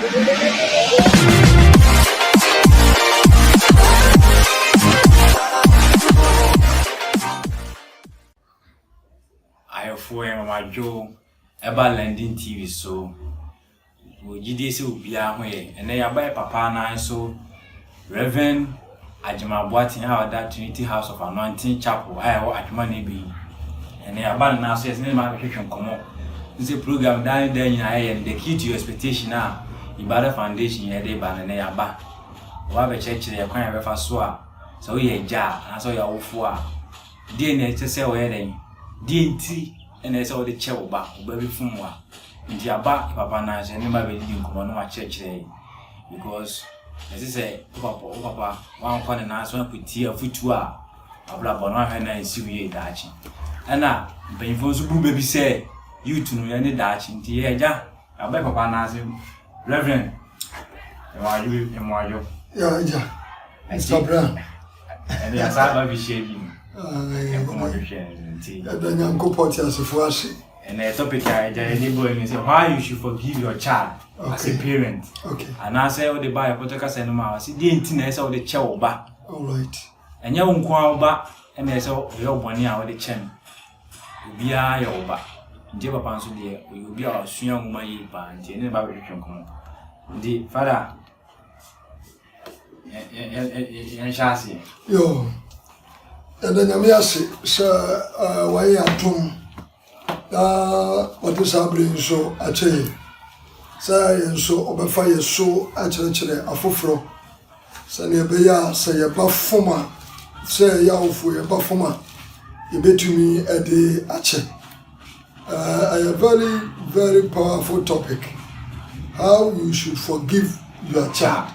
I for Mama Joe about London TV so GDC will be away and they are by Papa and so Reverend Ajima Boatin how that Trinity House of Anointing Chapel I at money be and they are bad now says name application come up. It's a program down there in and the key to your expectation now in Bada Foundation here they ban and they are back. Whatever church they are quite refer so ye jar and so your for DNA to say where they DNT and I saw the chair back baby from one. In the back, Papa Nash and never be leading come on church day because as I say, Papa, one corner nice one with tea of foot to a blah bonnet and see daching. And now, painful baby say, you to know any daching, tea, ja, I beg Papa Nash, Reverend. Why you and why you? Yeah, Mr. Brown. And yes, I be shaving. Come on, you share tea. I don't go pot as a flash. And the topic I enable and say why you should forgive your child as a parent. Okay. And I say, oh, the buy a protocol and I see the internet of the chow back. All right. And you won't call back and there's all your bonny out the chain. You be a your back. Jabba Pansu, dear, you will be our young money band, and never come. The father and chassis. Yo, and then I'm yes, sir, why you at home? What is happening so actually? Say so over fire so actually a fufro. Say near say a buffuma, say yaw for a buffuma. You bet to me at the ache. A very, very powerful topic. How you should forgive your child.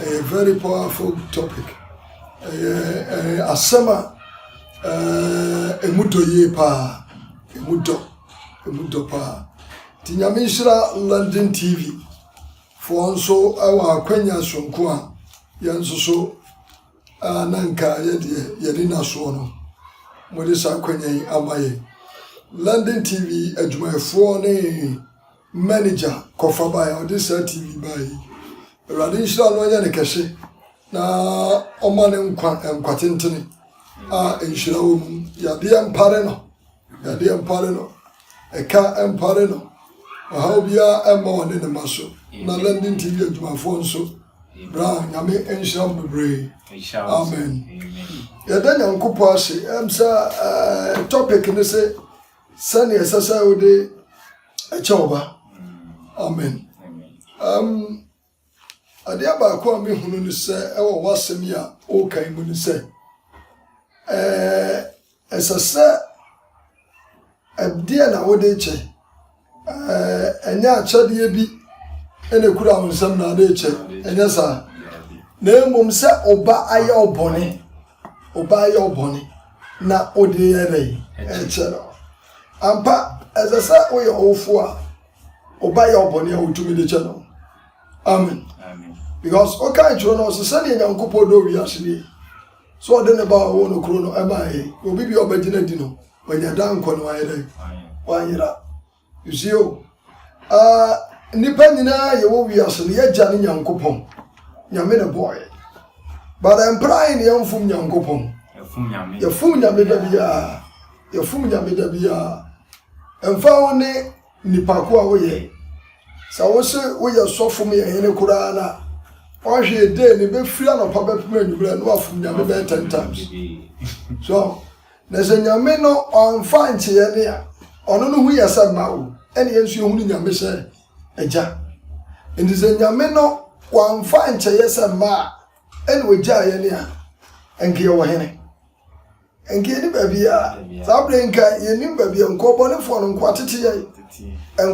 A very powerful topic. A summer, a muto ye pa. Emudo pa. Tinyamishra London TV. For so our Quenya Sonkwa, Yanso so Nanka Yadina Sono. Modisa Quenya Amaye. London TV at my phone manager, Kofabaya, or this TV by Radisha Loyan Kashi. Na Oman and Quatintini. In Shilawum, Yadian Pareno. Yadi Empareno, a car Empareno, a hobia and more in the muscle. Na London TV to my phone so brown, Yami and Sham Bray. Amen. Yadan Uncle Passy, sir, topic in the say, Sunny as I would a choba. Amen. A dear Bakwa who say, oh, what's some ya, okay, when you say, as I said. Dear na wode che enya achade bi ene kura wonsam na de che enya sa na emom se oba aye obone na ode yere eche no ampa ezasa oye ofo a oba aye obone a otumi de che no amen because okay chro no so se ne nyankopɔ do wi asene so ode ne ba wo no kro no emaye obi bi obagina di no when you're down, you see, Nippenina, you will be as a Johnny young coupon. Yamina boy. But I'm prying young from young coupon. Your funya medabia, your funya medabia, and found it Nipakua way. So I say, we are so for me in a Kurana. Or she a day, and be free on a public man, you will know from Yamida 10 times. So. There's a Yameno on fine Tiania. On who we are said now, any issue only Yamisa, a jack. And there's a Yameno one fine Chayas and Ma, and we Jayania, and Kiohene. And Kitty Baby, Sabrinka, you baby, and Cobon for quantity and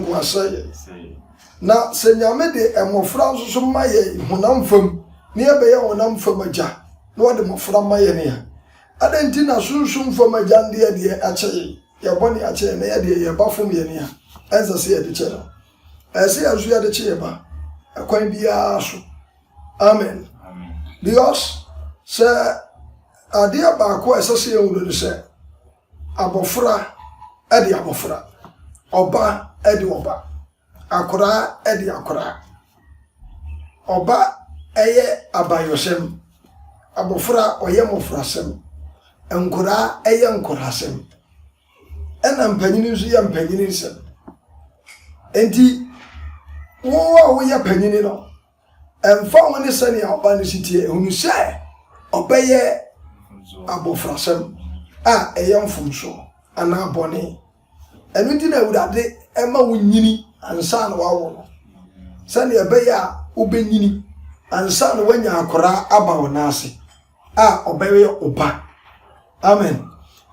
Quasay. Now, Senyamede and more Francis from my when I'm from near Bay or I'm from a jack, no other from my area. Adentina soon for my Jan dear actually, your bonny actually, your bathroom yenia, as I say at the channel. I say as we are the chamber, a coin be asu. Amen. Because, sir, a dear Barco associate with the say, Abofra, Eddie Abofra, Oba, Eddie Oba, Akura, Eddie Akura. oba eye abayosem abofra oye mofrasem enkura eye nkurasem ena mpanyini nso ye mpanyini nsem enti wo ye panyini no emfa woni sane oba ne sitie ehunu se obeye abofrasem a eye mfumso ana abone enu ndi na awurade ema wonyini ansa na wawo no sane ebeye a obenyini ansa na wanya akora aba wonase a obeye oba amen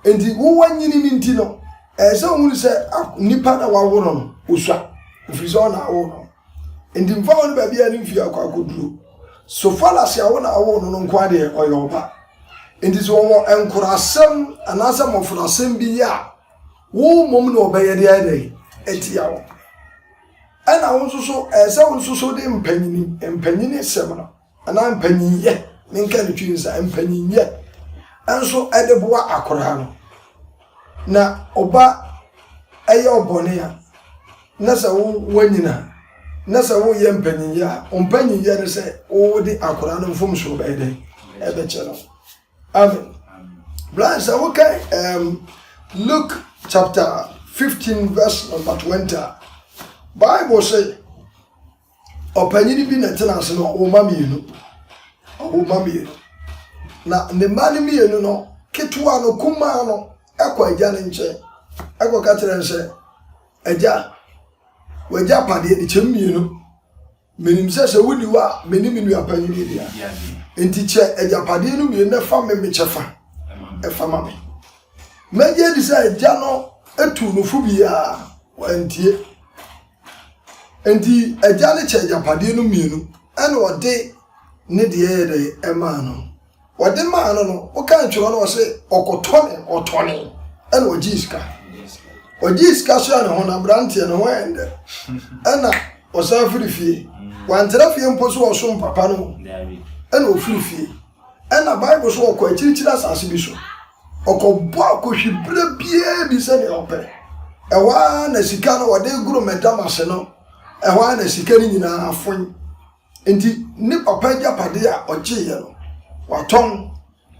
endi wo wanyini ni nti no ese ohunu se nipa na wawo no osua ofrizo na wawo no endi mfa won ba bia ni mfi akwakoduro so falasi awo na wawo no nko ade oyoba endi so wo enkurasem anasa mofrasem bi ya wo mom na obeye de ade etiawo ana won so ese won so de mpanyini sem no ana mpanyinye menka ne twinsa mpanyinye anso edeboa akora no na oba eye obone ya na se wanyina na se wo ye mpanyinye ompanyinye ne se wo de akora no mfom so be de ebe chero amen bless okay Luke chapter 15 verse number 20 Bible say opanyini bi na tena ase no o mamienu na ne mani mienu no ketua no kuma no ekwa agya ne nche ekwa ka tere nse agya wagya pade de chemienu menim se wudi wa menim nu apanyini dia enti che agya pade no mienu na fa me chefa e fa mame meje di se agya no etu no fu bia wantie enti agya ne che agya pade no mienu ene ode ne de ye ema no wode ma no o kan tworo no se otone ene ojiska so na ho na brantie no wende ena osafiri fie wantra fie mposo oso papa no ene ofiri fie ena bible so okọ akirichira asase bi so okọbo akohwibire bie bi se ne ope ewa na sika no wode guru medamase no ewa na sika ni nyina afon enti ni papa gya pade a ogyeye no waton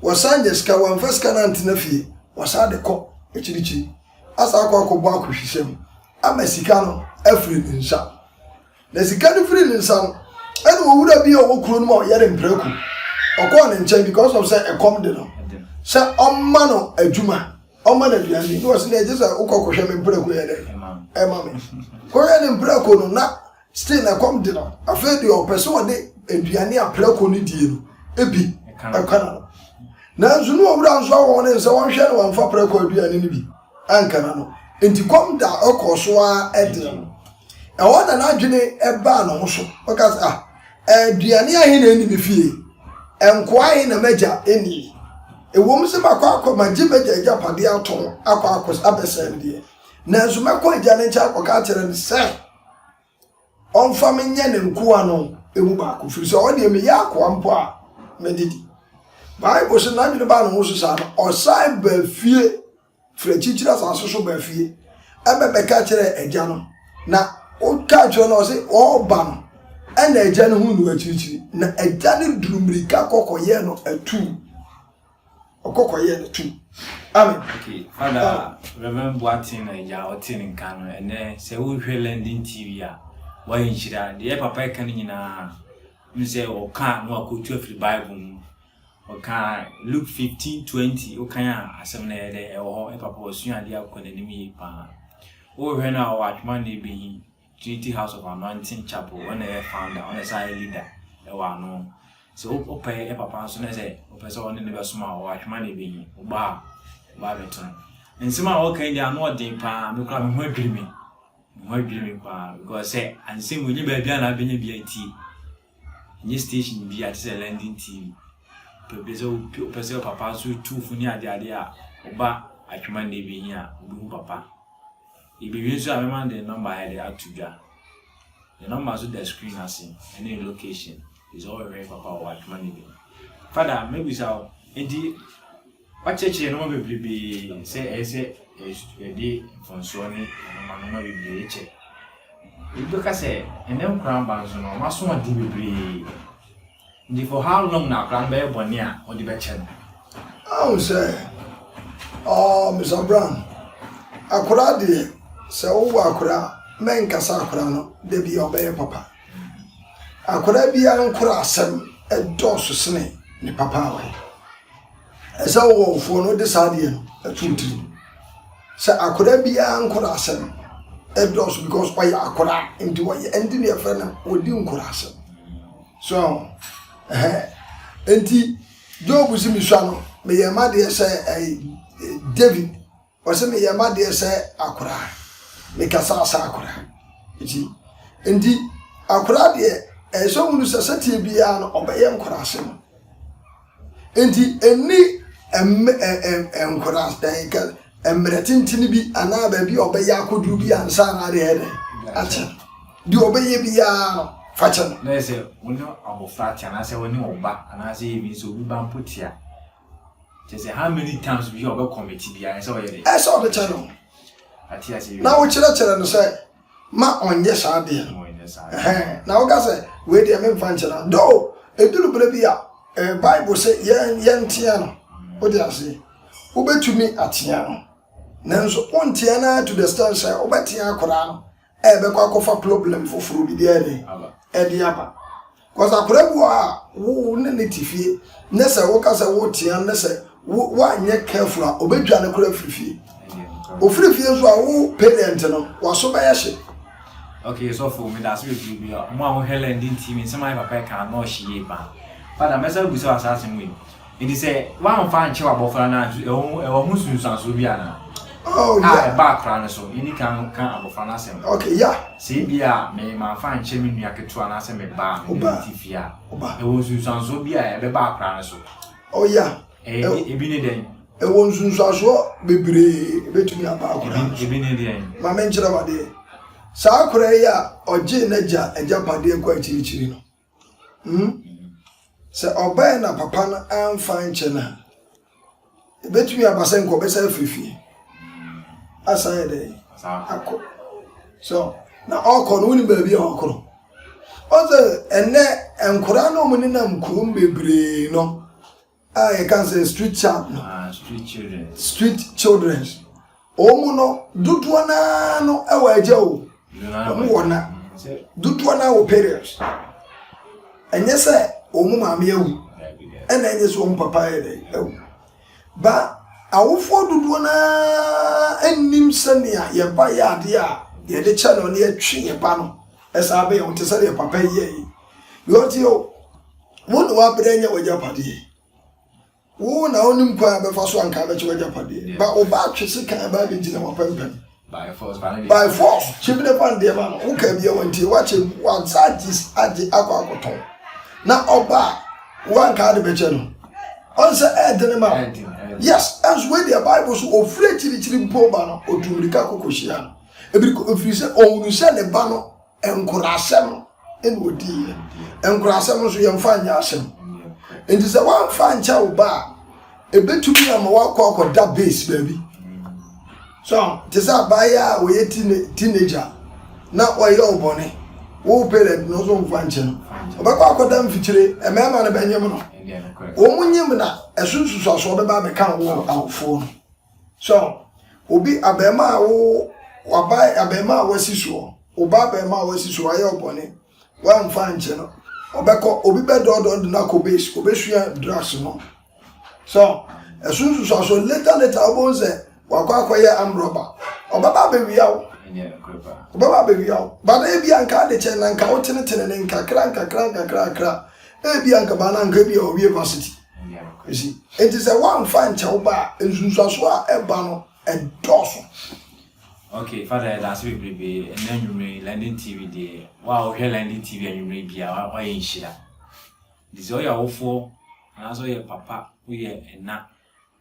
wasanje ska wanfaska na ntina fie wasade kọ ekirichi asa akọbo akohwisem ama sika no afiri nsa na sika no firi nsa no ene owura bi okuro no ma yere mpraku okọ ne nchen because of say ekom de no say omma no adwuma omma na duane no was na ejesa ukọkọhwe me mpraku yere ema me ko yere mpraku no na still na kom de no afedi o person de aduane apraku no die no ebi akana na nzunu owura nso awo ne nsa wonhwe ne wamfa praku aduane no bi ankana no enti kom da okoso a ede no e wona na adwene eba no so because aduane ahe na eni befie enko ahe na maja eni ewom se makwa maji maja eja pade ato akwa abesen die na nso makwa eja ne ncha akwa kire ne se onfa menye ne nkuwa no emu ba ko firi so o de me ya akwa mpo a medidi Bible se na adwene ba no so sa no osai ba fie frachichira sa so ba fie ebebe ka kire eja no na o ka kire no se o ba no ena eja ne hu nu achirichiri na eja ne durumrika kokoye no atu okokoye no tu amen. Okay, Father, Reverend Boatin eja otin nka no ene se wo hwe Lending TV a wa yinchira de papa kan nyina nse o ka no akotu afri Bible mu o ka Luke 15:20 o kan a asem na yede e wo papa osua de akọ nanim yi pa o hwe na o atma na ebi Trinity House of Anointing Chapel when they found on a side leader they were no so open e papa so na say o person on the suma o atma na ebi o ba beton nsima o kan dia no odin pa me kra me ho adwiri me pa because say ansem we ni ba bia na benya bia ti ni station bia ti say Lending TV o person papa so tu funi ade a o ba atma na ebi hia o papa if you use the number I have to the number to the screen as in any location is all very papa what money. Father, maybe so indeed what church you know be say a day from Sony and no be check. Because and then crown bands no must want to be for how long now crown bear 1 year or the betchen? I would say, oh, Mr. Brown, Akura dear, so Akura, men Casacrano, they be obey papa. Akura be Ankura sem a dosu snake, ni papa way. As I will for no decidian, a truth. So Akura be Ankura sem. Edos because why akora into what you ending your friend would do kurasa. So enti Job was in Mishano, may your mother say David was me your mother say akora. Make us akora. Indeed, akora dear, as someone who says a bian obey kurasa. Indeed, any kuras emretin tinibi ana baby obey akodu bi ansa na de hede acha di obey bia facha na say woni abofa tia na say woni oba ana say bi so bi ban putia say how many times bi oba committee bia say oyede e so the channel atia say na wo chira no say ma onye sa de na wo ga say we de me mfa nchira do eduru bre bia bible say yen tia no wo de ase wo betumi atia no nanso ontia na to the stand say obetia akora no ebekwa kofa problem foforo bi de ede aba cause akora bu a wo ne tifie ne say wo ka say wo tia ne say wo anye careful a obedwa ne kora frifie ofrifie so a wo parent no wo so ba ye okay so for me that's we be mo a Helen din team say my papa can no hie ba father mesa bu say asase mu it is say one fan che wa bofra na e wo musunsan so bi ana. Oh yeah. Background so you can abofana sem. Okay, yeah. See bia me ma fa nche me nua ketua na se me ba me tifia. E wo nsunso bia e be background so. Oh yeah. E bi ne den. E wo nsunso so bebre betumi aba akura. E bi ne den. Ma me nchira wade. Sa akura ya oje naja eja pade kwa chirichiri no. Se oba na papa na amfa nche na. E betumi abasa nko be sa frifie. Aside day. Ako. So na ọkọ no ni baabi ọkọ. Oze ene enkura no mu ni na mkurum bebre no. I can say street child no. Street children. Street children. Omu no dudu na no e wa aja o. Omu wona. Dudu na wo parents. Enye se omu maame ewu. Ena enye se omu papa ewu. Ba awofo dudu na ennim sania ye ba ya de a ye de channel na ye twe ye ba no esa be ye ntse ye papa ye yo ti o wo no wa brenya wo japade wo na onim kwa be fa so anka be che wo japade ba o ba twe se kan ba be gina wo pempem by force chibine pan de ba no wo ka bi ye wonti wa che wa sadis age akwa akoton na oba wo anka de be che no on se edene ma. Yes, as when the Bible so ofre chiri bomba no otumrika kokoshia. Ebi ko ofri se onu se ne ba no enkurasem en wodi. Enkurasem so yemfa nya asem. Enti se wan fa ncha wo ba ebetumi am wa da base baby. So, tisa baya we teenager na oye obone. Wo parent no so mfa ncha no. Obekwa da mfichire emema na benyem no. Omunyim na esunsusu aso be ba be kan wo awfo no. So obi abema wo wabai abema wasiso oba abema wasiso aye obone wan fa nche no obeko obi be dodo na ko base obesua drugs no. So esunsusu aso later obonze wakwakoye amroba obaba be wiawo obaba be wiawo ba na bia nka de che na nka wotenetene ne nka kra ebi anka bana nka bi o university. You see, it is a one fine chauba ensunsuaso a eba no endoso. Okay, father, that's we be and then you landing TV dey. Wow, here landing TV and you may be why in share. This all your for and also your papa we and na.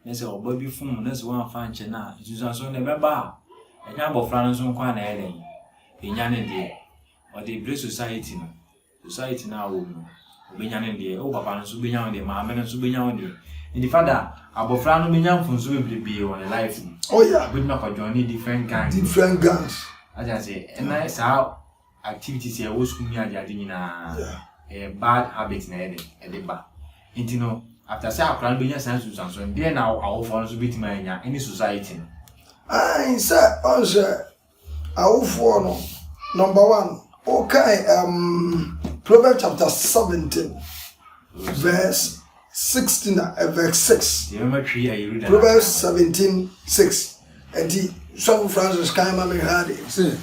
Let's say baby phone, that's one fine chena. Ensunsuaso never bar. And now of France on Kwana Ellen. In Yanin day or the British society no. Society now. Benyamin de o papa no so benyamin de ma me no so benyamin de in the father abofra no benyam fun so be on life. Oh yeah, we not join different gangs I just say and I saw activities here wo school ni ade nyina bad habits na ede ba intino after say akran be nya sense so dey na awofo no so bitima anya any society I say awofo no number 1 okay Proverbs chapter 17 verse 16 verse 6 Proverbs 17:6 and some Francis Kaima me had say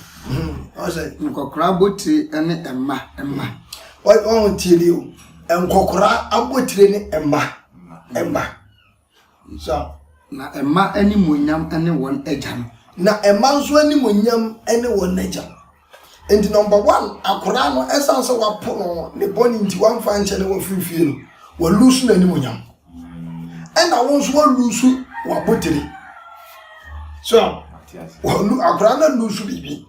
I say nkokra botire ene emma what on tell you nkokra abotire ne emma so na emma ani monyam ene won agya no na emma nso ani monyam ene won agya and number 1 akora no esanse wapono ne boni nti wan fa nche ne wo fifie no wo lusu na ani monyam ena won so wo lusu wabotire so wo akora na lusu bibi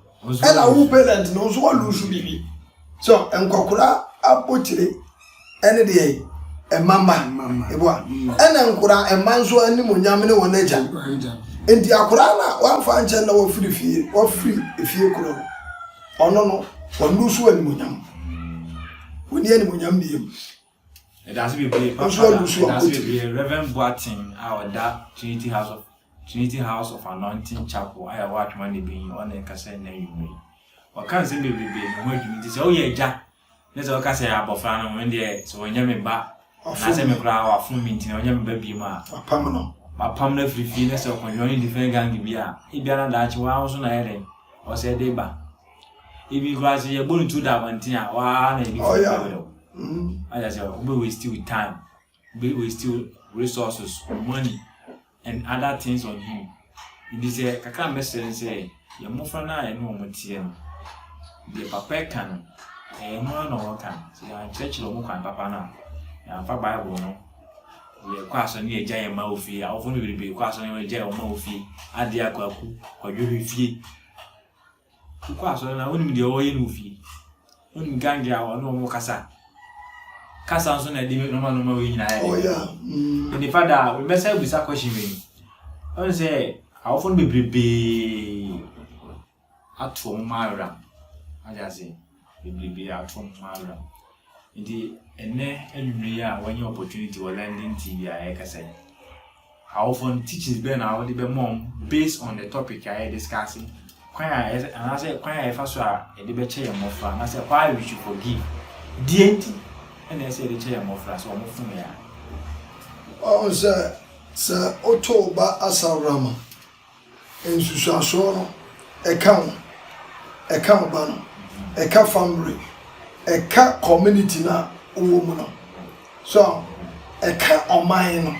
ena wo parent no so wo lusu bibi so nkokora abotire ene de mama ebo ena nkora emma nso ani monyam ne won agya enti akora na wan fa nche na wo fifie wo fie kuro ono no wonu so ani monyam woni ani monyam biem it has to be Reverend Boating our that Trinity House of Anointing Chapel I watch money being on a cassette name or can't say baby no you say oh yeah ja let's all say abofra no when there so when you back I say me kra wa fun minti on you baby ma pam na free fee so kon you different gang bia e bia na da chi wa so na here o say dey ba ibi glass ye bonu to that one thing wa na ibi I just say we still time we still resources money and other things on him it is a kaka message say your mofra na e no motie no the papa kan e no kan so ya church lo mo kan papa na ya fa bible no we kwaso ni eja ye ma ofi a ofo no biribi kwaso ni eja ye ma ofi ade akwaku kwadwo fie kwaso na woni mi de o ye no ofi woni gangi a no mo kasa nso na di normal we nyina ya oh yeah the father we message with a question we on say our phone be atom mara aja say be atom mara ndi ene enwure ya when your opportunity we landing TV I ka say our phone teachings be na we be mom based on the topic I discussing and I say I first e dey be che your mofra and I say why we should forgive DNT and I say the chair more fast or more from here. Oh, sir, Otoba Asarama in Susasono, a count banner, a cat family, a cat community now, woman. So, a cat on mine.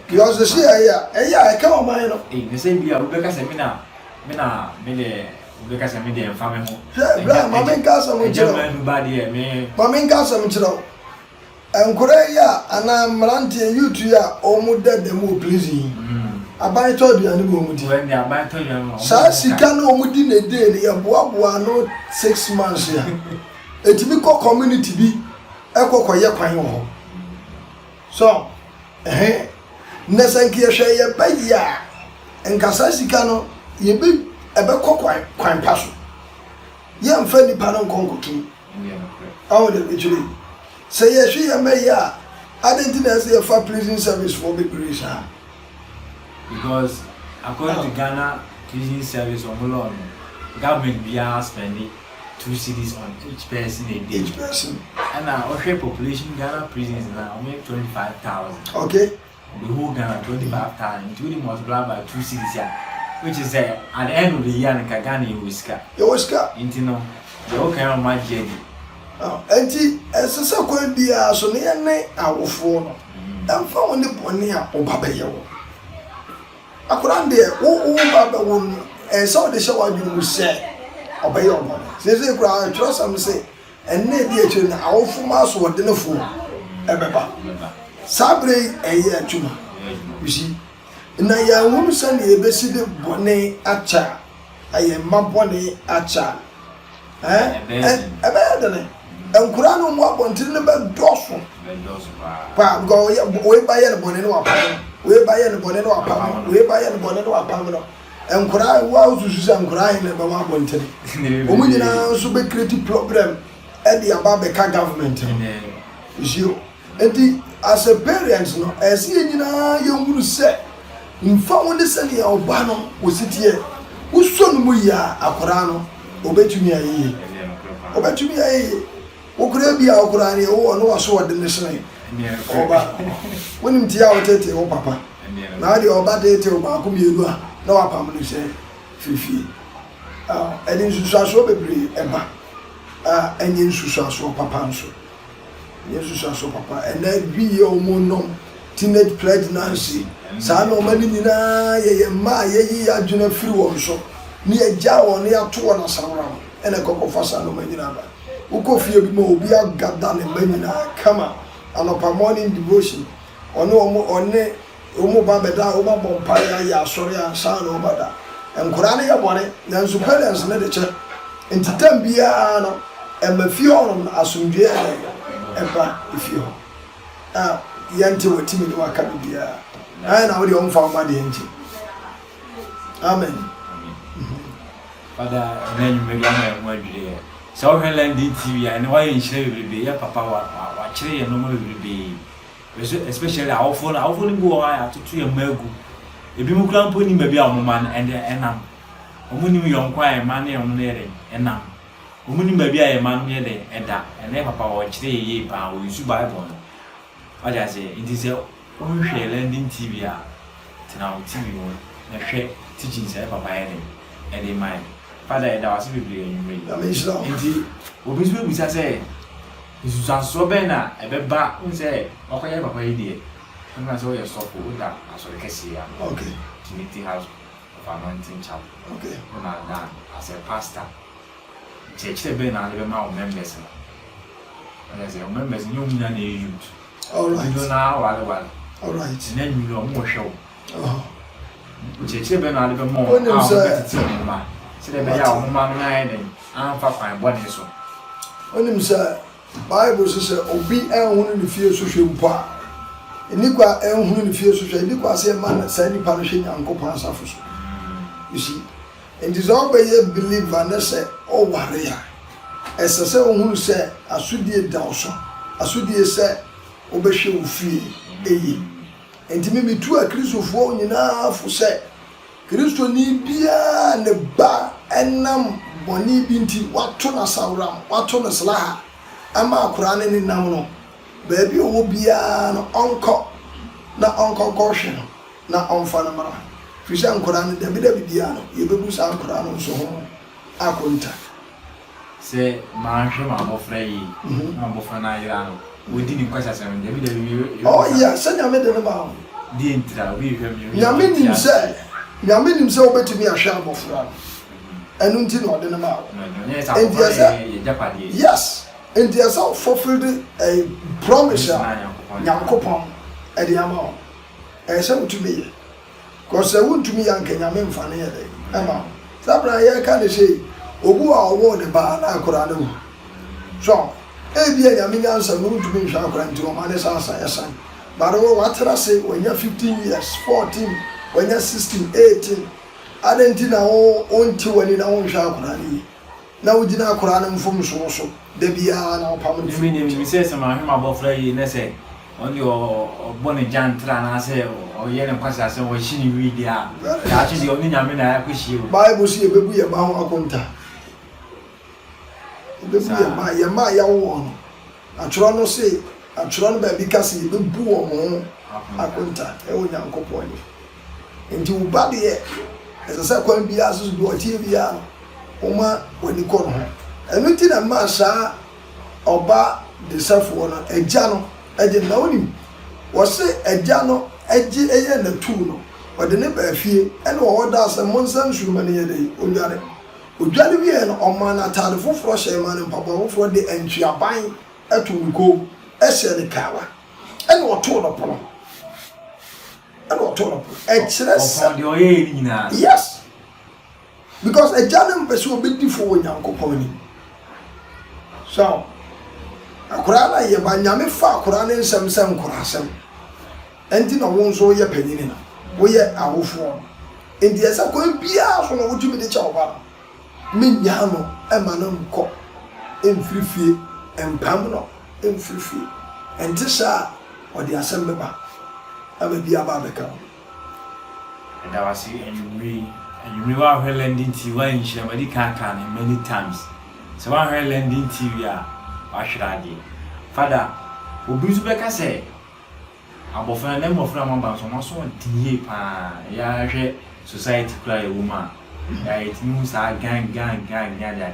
Because the sea, a cat on mine. In the same year, Rebecca Semina, because I made the family. Yeah, Mamma Casa, Mamma Casa, and Korea, and I'm ranting you to ya, or more dead than more pleasing. I buy told you, and when they are by told you, Sassy can no within a day, they are no 6 months here. A typical community be echo quiet. So, Nessankia share by ya, and Casasi cano, ye be. Ebe kwan paso ye mfa ni panon konkotu awo de actually say ye hwe ye me ya identity say for prison service for be prison because according to Ghana prison service on law government bia spending 2 cedis on each person a day and our population Ghana prisons now only 25,000 okay the whole Ghana 25,000 including multiplied by 2 cedis here which is at the end of the year in Kagani Whiska. Intino, the whole kind of my jelly. Oh, auntie, as a second dear, so near me, I will fall. I'm found the ponia or Babayo. I could under Baba woman, and so the show I do say, obey your mother. Says a crowd, trust some say, and maybe a children, our full mass were dinner fool. Sabre a year tuna. You see. Na ya wonu sane ebesi de bone acha aye mabone acha ebedene enkura no mo abontin ne be doso pa go we ba ye ne bone no apam we ba ye ne bone no apam we ba ye ne bone no apam no enkora wa ususu enkora hin na ba wa bontere omu nyina so be create problem e dey aba be ka government you enti as a parent no as nyina yehuru se mfa wonde se ne oba no wositie uso no mu ya akora no obetumi ayi okura bia okura ne wo no waso wode ne sene oba wonim tia wotete wo papa na de oba tete oba ko mienu a na wapam no se fifi eni nsusuaso bebre eba enye nsusuaso papa nso nsusuaso papa ena bi omono teenage pregnancy sa no mani nyina ye ma ye adwuna firi wo nso ni agya wo ne ato na sawra ena kokofa sa no manyina ba ukofie bi mo obi agada ne manyina kama anopa morning devotion omo ba beda o ba bompa ya asori ansa na o bada enkura ne ya bore na nsu parents ne de che entitam bia no emafie on asundwe eba ifie yante watimi ne waka bia na wo de on fa ma de nti amen Father, then you may be a day. So, Landing TV, and why in Chile will be a papa, what Chile and normal will be, especially our phone go I to 3 Melgu. If you can't put him maybe a woman and the enam. Omuni young quiet money on the enam. Omuni maybe a man near the enda, and then papa or Chile ye power, you should buy one. What I say, it is a Landing TV. Now, TV one, a share teaching papa and in mind. Father, that was really indeed. Obi swe bisa say, "Isu sanso be na ebeba nse okoye papa idie." Nna so ye sofo uda asori kesi ya. Okay. Trinity House of Anointing Chapel. Okay. Una da as a pastor. Church be na le ma o members. And I say o members nyu nya na youth. All right. You na wale. All right. Then you know mo show. Oh. Church be na le mo. Ah, Sile be ya omuma no na eden anfa kwan bone so onim say Bible say obi enhunu ne fie so hwempo a enikwa enhunu ne fie so hwe enikwa say man say ni pa no hwe Nyankopon asafo so you see and this all be believer na say o ware a ese say ohunu say asudie da so asudie say obehwe wo fie eyi entimi mitu a Kristofo nyina fo say Kristo ni bia ne ba enam boni binti wato na sawram wato na slaha ama akura ne nam no ba bi owo bia no onko na onko kohwe na onfa na mara fisha nkura ne da bia no ye bebu sa nkura no so ho akonta se ma hwe ma bofra yi ma bofra na ira no wodi ni kwasa se da bi oh yeah senya me de ne ba di entra bi hwe mi ya me nim se Nyame nim se obetumi ahwe abofra enu nti no de na ma yes and yes all fulfilled a promise Nyankopon e de ama e se utumi cause utumi yanka Nyame mfa ne ye de ama sabra ye ka de sei ogu a owo de ba na akora de so e bia Nyame nyansa no utumi hwa akora nti o ma ne sansa yesan baro watra se wenya 15 years 14 when you're 16, 18, I didn't know until when you know Shakurani. Now we didn't Quran from so. Debia now permanent. You say some of him about Fray, and say, on your bonnet Jan Tran, I say, or Yen Passa, or she read the actually only Yamin I appreciate. Bible see a baby about a conta. The Maya one. I try to say, I try to because he will boo on a conta, a young couple. Into body as a second be as do a TV Oma when you call her. And within a massa or bar the self one a jano, I didn't know him. Was say a jano, a G A N a two, but the neighbor fear and all does a monster human a day. Ujalian or man at the full flush a man and papa for the entry are buying a to go as the cower and what told upon. Yes, because a German person will be different when you're company. So, a Kurana, ye by Yami Fa Kurana, some Kurasam, and in a wound so ye penny. We are our form. enti esa kwan bia so no wotumi de cha oba me nya no e ma no nko emfirifie empam no emfirifie enti sa odi asem beba aba bia ba beka and I was see and you remember her landing TV in Shamadi Kankan many times. So one her landing TV what should I do? Father, Ubuzubeka say abofra dem of na mamba so so die pa ya hwe society cry a woman ya it means a gang that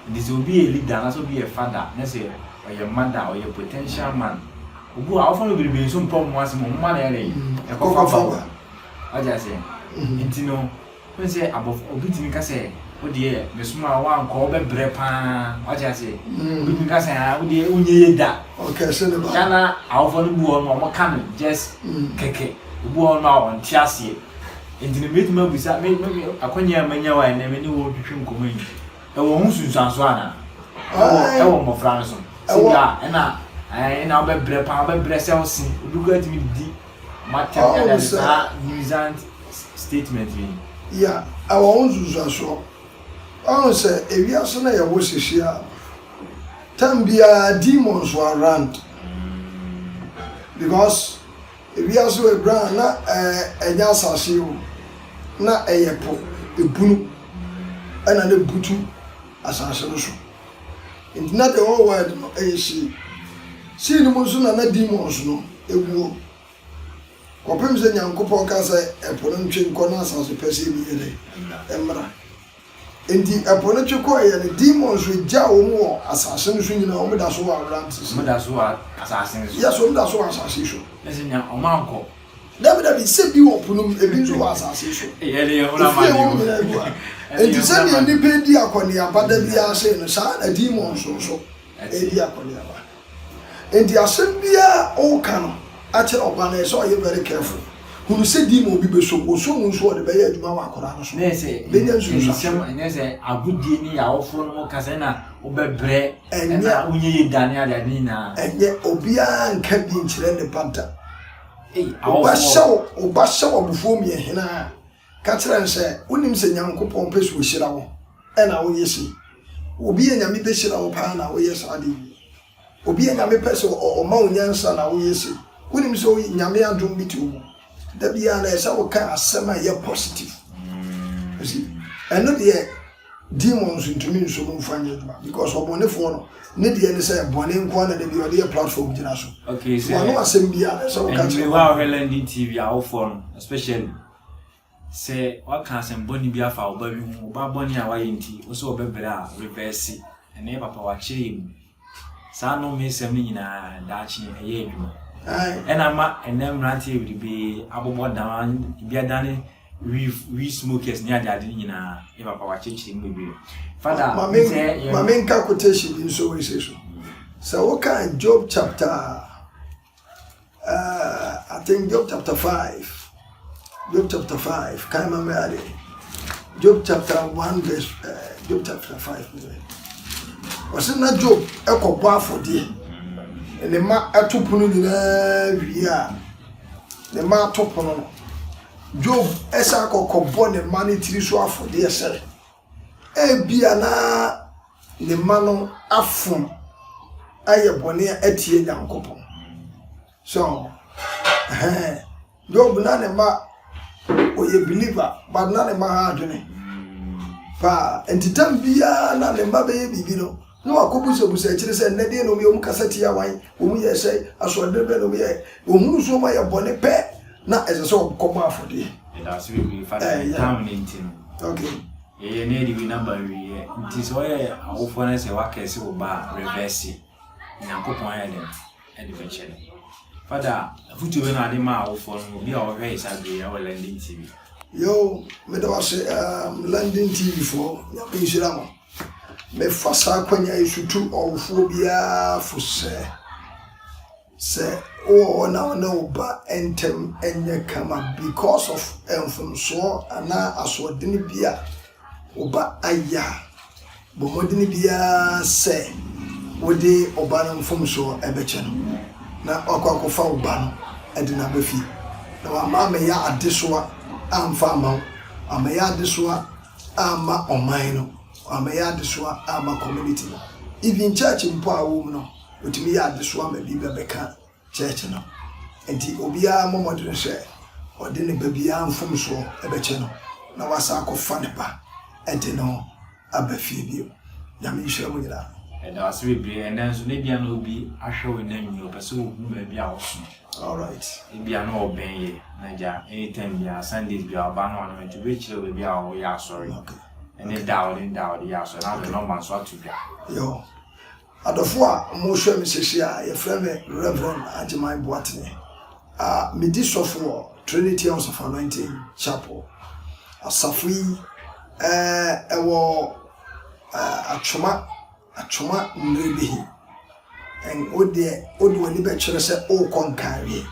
this will be a leader and also be a father na say or your mother or your potential man obu a ofo no be so mpom wase mo ma na ele e ko fa I just say intino when say abof obi timi ka say o de me suma wa nko obebre pa I just say obi timi ka say o de unye da okay so the kana awofo no bu on mo ka no just keke bu on ma on tiase intino me bisa me akonya manya wa na me ni wo twetwe nkomo yi e wo hunsunsanso ana e wo mo franso siga na obebre pa obebre se o sin obi go atimi di matter that nuisance statement yeah our own zuzaso on say ewiase na ye wo hihia tambia demons were around because ewiase we brand na enya asase o na eyepo ebunu ana na butu asase no so and not the whole world no eshi see ni mo so na demons no eguo kopem se nyankopon ka se epono ntwe nko na asase pese bi yele emra enti epono twe ko ye ne demons we ja wo mo asase no so nyina wo da so wa rantis mo da so wa asase no so yes wo da so wa asase so ese nya o ma nko dabi se bi wo pono ebi so wa asase so ye ye hola ma ni enti se ni ndipedi akoni abada bi ase no sa na demons so edi akoni aba enti asem bia o kan ache obana so you very careful who say dimo bi be so nso de be ya aduma wa akora no so ne say ne say agudie ni ya ofro no kase na obebre na unye yidane ade ni na enye obia nka bi nkire ne panta awofo oba shaw obufo mi ehina ka kire nse unim se nyankopon pesu ohira wo na wo yesi obi nyame be hira wo pa na wo yesi ade obi nyame pesu o ma onyansa na wo yesi unim so nyame adom bitu da bia na esa wo ka asema ye positive see eno de demons ntumi nso mo fanya duma because obonefo no ne de ne say bone nko na de bi ode platform jina so okay so no asem bia na so ka we were landing TV awofo especially say what can sem boni bia fa oba bi hu oba boni a waye nti o so obebre a reverse ene papa wa kire mu sa no me sem ni nyina da chi eye aduma and I'm ranty with be abobo down bia dane we smokers near daddy na if papa wa chichi maybe father my main quotation in so we say so what kind Job chapter I think Job chapter 5 can remember Job chapter 1 verse Job chapter 5 was not Job ekọ for there and the ma atopunu nyina wia the ma atopunu Job esa kokobọ ne ma ne tiri so afode ese e bia na ne ma no afun aye bone atie nyankopon so Job na ne ma oye believer but na ne ma ha adwene pa entitam bia na ne ma be bibi no no akobuso kire se ne de no mi omukasati ya wan omu ye se asode be no mi ye ohunu so ma ye bone pe na ese so komo afode that's we father town intin okay ye ne di number we nti so ye awofo na se wakese oba reverse nyankopon ya dem adventure father futu we na de ma awofo no bi a wo hwe isabe ya landing TV yo me do was landing TV for ya be shira mo me fasa kwanya isutu awofo bia fose se o na oba entem enye kama because of so ana asodini bia oba aya bomodini bia se wodi oba na mfomso ebeche no na akwakofa oba no edina bafi na wa ma me ya adesoa amfa ma amaya de so ama ɔman no amaya de so ama community no even church mpo a wo mu no otimi ya de so ama bi bɛka church no enti obia momodere hwɛ ɔde ne babia mfom so ɛbɛkyɛ no na wasa akɔfa ne ba enti no aba fie bio nyame nhwɛ mu nyina ɛda ase bebree ɛnɛ nso ne bia no obi ahwɛ wo na nwi opɛ sɛ wo hu baabi a wo so all right bia no ɔbɛn yɛ na gya anytime bia Sundays bia ɔba no ɔno nti wobɛkyerɛ baabi a wo yɛ asɔre ɛne da wo yɛ asɔre na ɔde nɔmba nso ato dwa yo adofo a mo hwɛ me hyehyɛ a yɛfrɛ me Reverend Agyemang Boateng medi sɔfo Trinity House of Anointing Chapel asafo yi ɛwɔ atwoma nrebehi en ode wani be kyerɛ sɛ o konkawe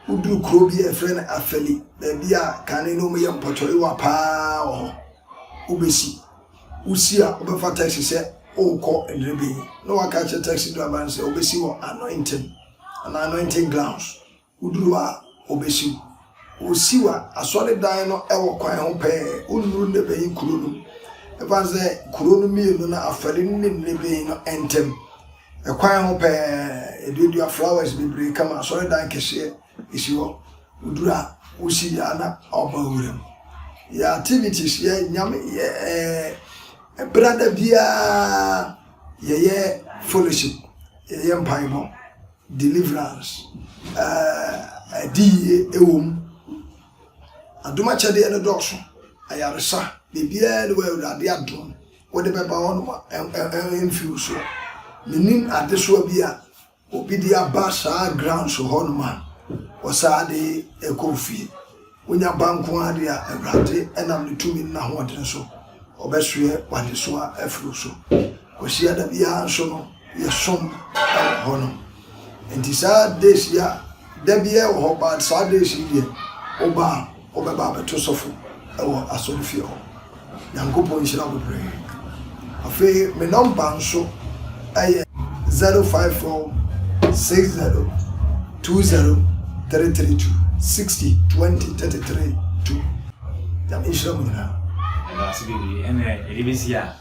udu kuro bi efrɛ na afali baabi a kane no me yɛ wa paa ho ubesi usi a obefa taxi sɛ o kɔ nrebehi no waka kyerɛ taxi driver sɛ obesi wɔ anointing grounds uduru a obesi osiwa asɔre dan no ɛwɔ kwan ho pɛɛ unuru ne bɛyi kuro no ɛfa sɛ kuro no mienu na afari ne bɛyi no entem ɛkwan ho pɛɛ edua flowers bebree kama asɔre dan kɛseɛ esi hɔ uduru a osi ya na ɔba wuram ya activities yɛ nyame yɛ brother bia yɛ fellowship yɛ mpaebɔ deliverance adiye ewom aduma kyɛde ne dɔso ayaresa bibia ne wa awurade adom wode bɛba hɔ no emfiw so menim adesoa bi a obi di aba saa ground so hɔ no ma wɔsaade ekofie wonya banko ade a awurade ɛnam ne tumi na ho ɔde so ɔbɛsoɛ wadesoa afiro so kɔsia da bia nso no yɛsom hɔ no enti saa days ya da bia wɔ hɔ ba saa days yi oba obeba beto sofo ewo asori fie ho yankopon hira bebree afi me number nso aye 054 60 20 332 60 20 33 2 yam hira mu nyina ɛda ase bebree ɛnɛ ɛdebesi a